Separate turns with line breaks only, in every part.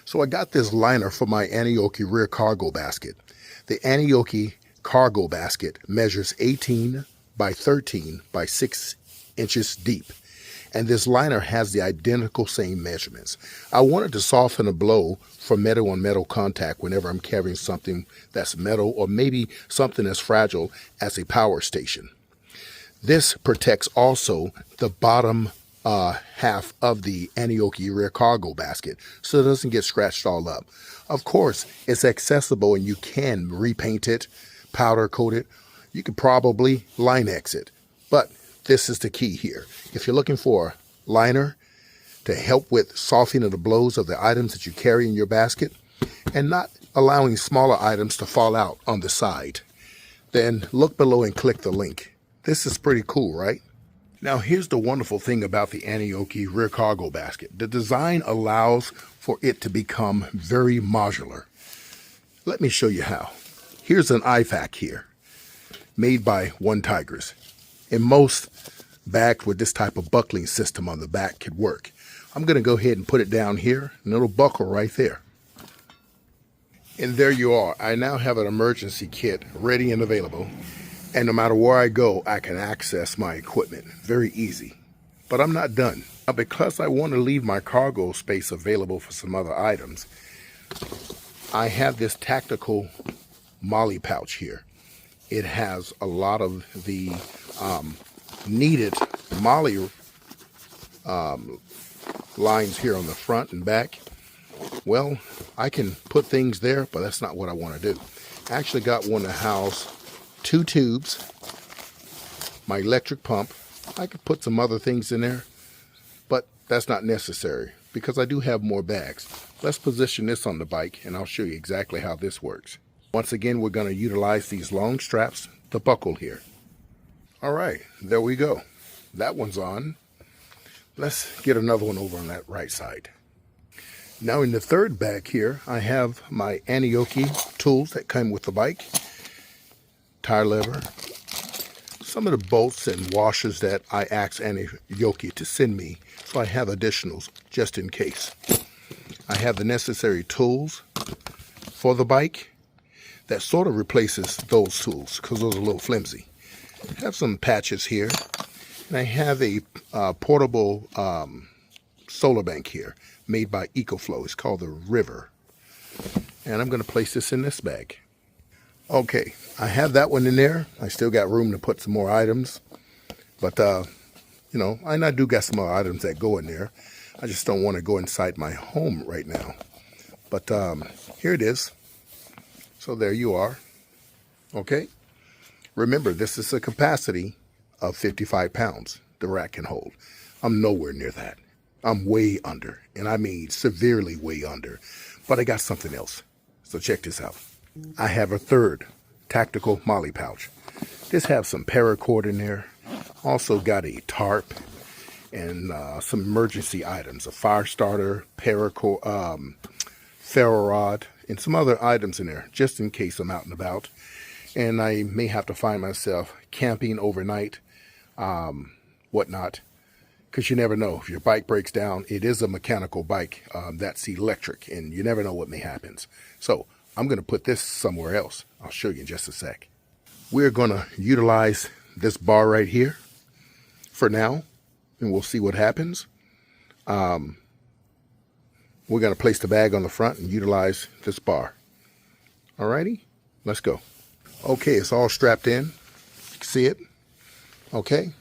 So I got this liner for my ANIIOKI rear cargo basket. The ANIIOKI cargo basket measures 18 by 13 by 6 inches deep. And this liner has the identical same measurements. I wanted to soften a blow for metal on metal contact whenever I'm carrying something that's metal or maybe something as fragile as a power station. This protects also the bottom half of the ANIIOKI rear cargo basket so it doesn't get scratched all up. Of course, it's accessible and you can repaint it, powder coat it. You could probably line X it. But this is the key here. If you're looking for a liner to help with softening the blows of the items that you carry in your basket and not allowing smaller items to fall out on the side, then look below and click the link. This is pretty cool, right? Now here's the wonderful thing about the ANIIOKI rear cargo basket. The design allows for it to become very modular. Let me show you how. Here's an IFAC here, made by One Tigers. And most bags with this type of buckling system on the back could work. I'm going to go ahead and put it down here, and it'll buckle right there. And there you are. I now have an emergency kit ready and available. And no matter where I go, I can access my equipment. Very easy. But I'm not done. Now, because I want to leave my cargo space available for some other items, I have this tactical MOLLE pouch here. It has a lot of the needed MOLLE lines here on the front and back. Well, I can put things there, but that's not what I want to do. I actually got one to house 2 tubes, my electric pump. I could put some other things in there, but that's not necessary because I do have more bags. Let's position this on the bike and I'll show you exactly how this works. Once again, we're going to utilize these long straps to buckle here. All right, there we go. That one's on. Let's get another one over on that right side. Now in the third bag here, I have my ANIIOKI tools that come with the bike. Tire lever, some of the bolts and washers that I asked ANIIOKI to send me, so I have additionals just in case. I have the necessary tools for the bike that sort of replaces those tools because those are a little flimsy. I have some patches here, and I have a portable solar bank here made by EcoFlow. It's called the River, and I'm going to place this in this bag. Okay, I have that one in there. I still got room to put some more items, but you know, and I do got some more items that go in there. I just don't want to go inside my home right now. But here it is. So there you are. Okay. Remember, this is a capacity of 55 pounds the rack can hold. I'm nowhere near that. I'm way under, and I mean severely way under. But I got something else. So check this out. I have a third tactical MOLLE pouch. This has some paracord in there. Also got a tarp and some emergency items, a fire starter, paracord, ferro rod, and some other items in there, just in case I'm out and about. And I may have to find myself camping overnight, whatnot, because you never know. If your bike breaks down, it is a mechanical bike that's electric, and you never know what may happen. So I'm going to put this somewhere else. I'll show you in just a sec. We're going to utilize this bar right here for now, and we'll see what happens. We're going to place the bag on the front and utilize this bar. Alrighty, let's go. Okay, it's all strapped in. You can see it. Okay,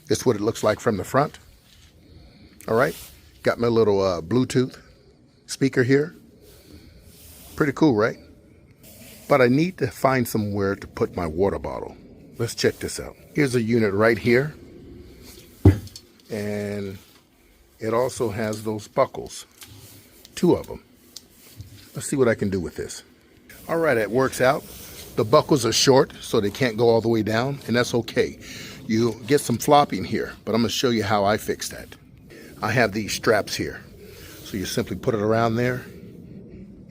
this is what it looks like from the front. All right, got my little Bluetooth speaker here. Pretty cool, right? But I need to find somewhere to put my water bottle. Let's check this out. Here's a unit right here. And it also has those buckles. 2 of them. Let's see what I can do with this. All right, it works out. The buckles are short, so they can't go all the way down, and that's okay. You get some flopping here, but I'm going to show you how I fix that. I have these straps here. So you simply put it around there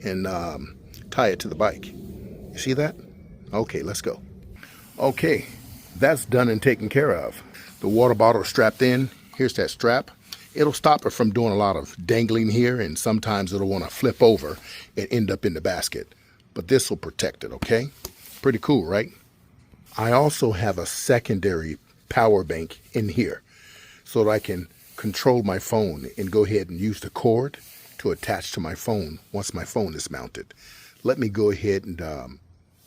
and tie it to the bike. You see that? Okay, let's go. Okay, that's done and taken care of. The water bottle is strapped in. Here's that strap. it'll stop it from doing a lot of dangling here, and sometimes it'll want to flip over and end up in the basket. But this will protect it, okay? Pretty cool, right? I also have a secondary power bank in here so that I can control my phone and go ahead and use the cord to attach to my phone once my phone is mounted. Let me go ahead and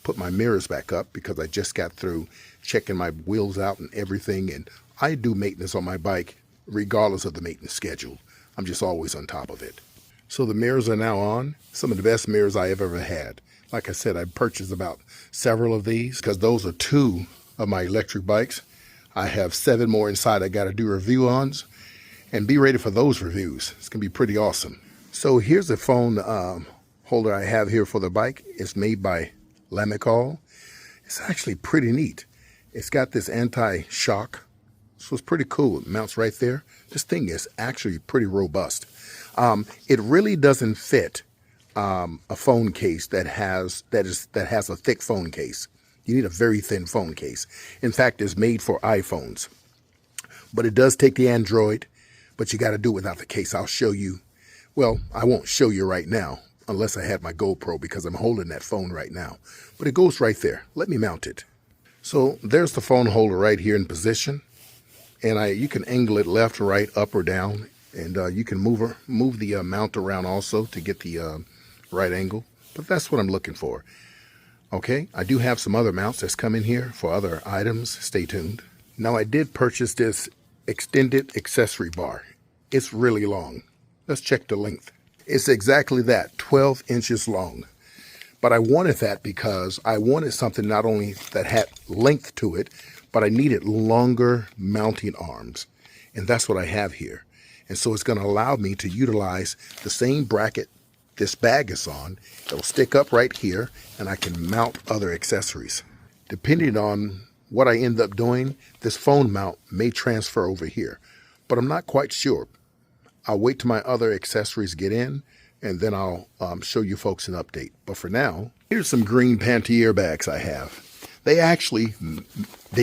put my mirrors back up because I just got through checking my wheels out and everything, and I do maintenance on my bike regardless of the maintenance schedule. I'm just always on top of it. So the mirrors are now on. Some of the best mirrors I have ever had. Like I said, I purchased about several of these because those are 2 of my electric bikes. I have 7 more inside I got to do review on, and be ready for those reviews. It's going to be pretty awesome. So here's the phone holder I have here for the bike. It's made by Lamicol. It's actually pretty neat. It's got this anti-shock, so it's pretty cool. It mounts right there. This thing is actually pretty robust. It really doesn't fit a phone case that has a thick phone case. You need a very thin phone case. In fact, it's made for iPhones. But it does take the Android, but you got to do it without the case. I'll show you. Well, I won't show you right now unless I had my GoPro because I'm holding that phone right now. But it goes right there. Let me mount it. So there's the phone holder right here in position. And you can angle it left, right, up, or down. And you can move the mount around also to get the right angle. But that's what I'm looking for. Okay, I do have some other mounts that's come in here for other items. Stay tuned. Now, I did purchase this extended accessory bar. It's really long. Let's check the length. It's exactly that, 12 inches long. But I wanted that because I wanted something not only that had length to it, but I needed longer mounting arms. And that's what I have here. And so it's going to allow me to utilize the same bracket this bag is on. It'll stick up right here, and I can mount other accessories. Depending on what I end up doing, this phone mount may transfer over here, but I'm not quite sure. I'll wait till my other accessories get in, and then I'll show you folks an update. But for now, here's some green pantier bags I have. They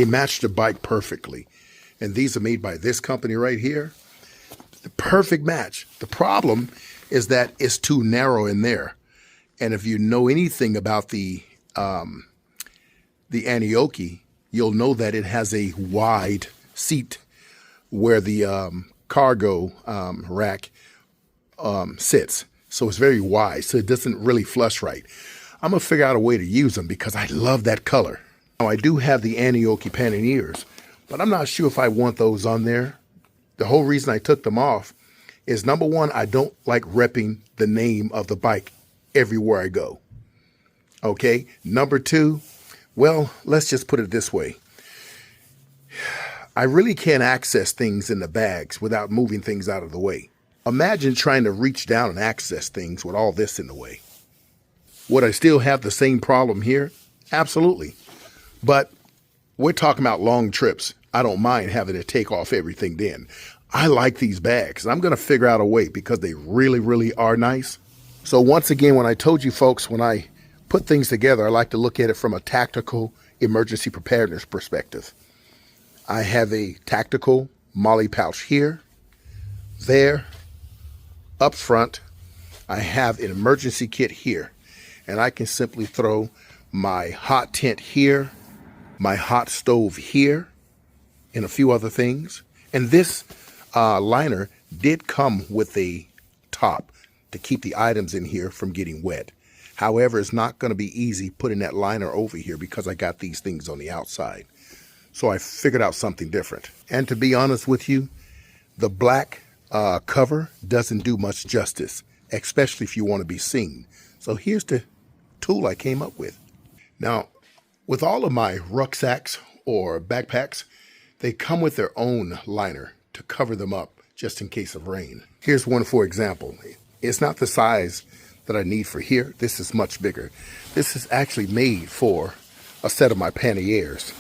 match the bike perfectly. And these are made by this company right here. The perfect match. The problem is that it's too narrow in there. And if you know anything about the ANIIOKI, you'll know that it has a wide seat where the cargo rack sits. So it's very wide, so it doesn't really flush right. I'm going to figure out a way to use them because I love that color. Now, I do have the ANIIOKI panniers, but I'm not sure if I want those on there. The whole reason I took them off is, number one, I don't like repping the name of the bike everywhere I go. Okay? Number two, well, let's just put it this way. I really can't access things in the bags without moving things out of the way. Imagine trying to reach down and access things with all this in the way. Would I still have the same problem here? Absolutely. But we're talking about long trips. I don't mind having to take off everything then. I like these bags. I'm going to figure out a way because they really, really are nice. So once again, when I told you folks, when I put things together, I like to look at it from a tactical emergency preparedness perspective. I have a tactical MOLLE pouch here, there, up front. I have an emergency kit here, and I can simply throw my hot tent here, my hot stove here, and a few other things. And this liner did come with a top to keep the items in here from getting wet. However, it's not going to be easy putting that liner over here because I got these things on the outside. So I figured out something different. And to be honest with you, the black cover doesn't do much justice, especially if you want to be seen. So here's the tool I came up with. Now, with all of my rucksacks or backpacks, they come with their own liner to cover them up just in case of rain. Here's one for example. It's not the size that I need for here. This is much bigger. This is actually made for a set of my panniers.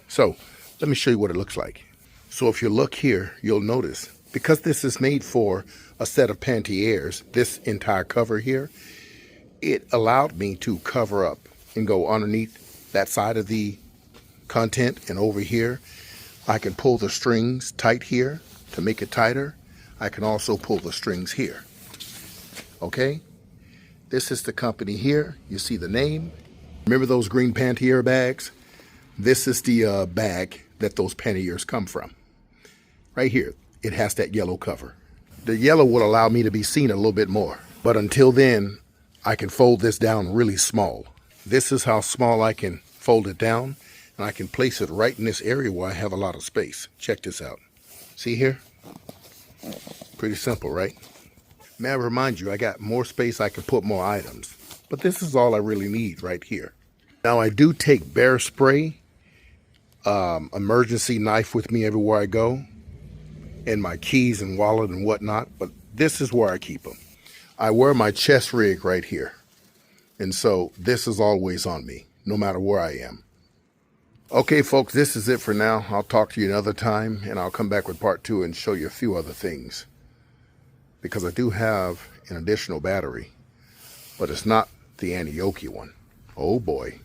So let me show you what it looks like. So if you look here, you'll notice, because this is made for a set of panniers, this entire cover here, it allowed me to cover up and go underneath that side of the content, and over here I can pull the strings tight here to make it tighter, I can also pull the strings here. Okay? This is the company here. You see the name. Remember those green pantier bags? This is the bag that those pantiers come from. Right here, it has that yellow cover. The yellow will allow me to be seen a little bit more. But until then, I can fold this down really small. This is how small I can fold it down, and I can place it right in this area where I have a lot of space. Check this out. See here? Pretty simple, right? May I remind you, I got more space, I can put more items. But this is all I really need right here. Now I do take bear spray, emergency knife with me everywhere I go, and my keys and wallet and whatnot, but this is where I keep them. I wear my chest rig right here. And so this is always on me, no matter where I am. Okay, folks, this is it for now. I'll talk to you another time, and I'll come back with part 2 and show you a few other things. Because I do have an additional battery, but it's not the ANIIOKI one. Oh boy.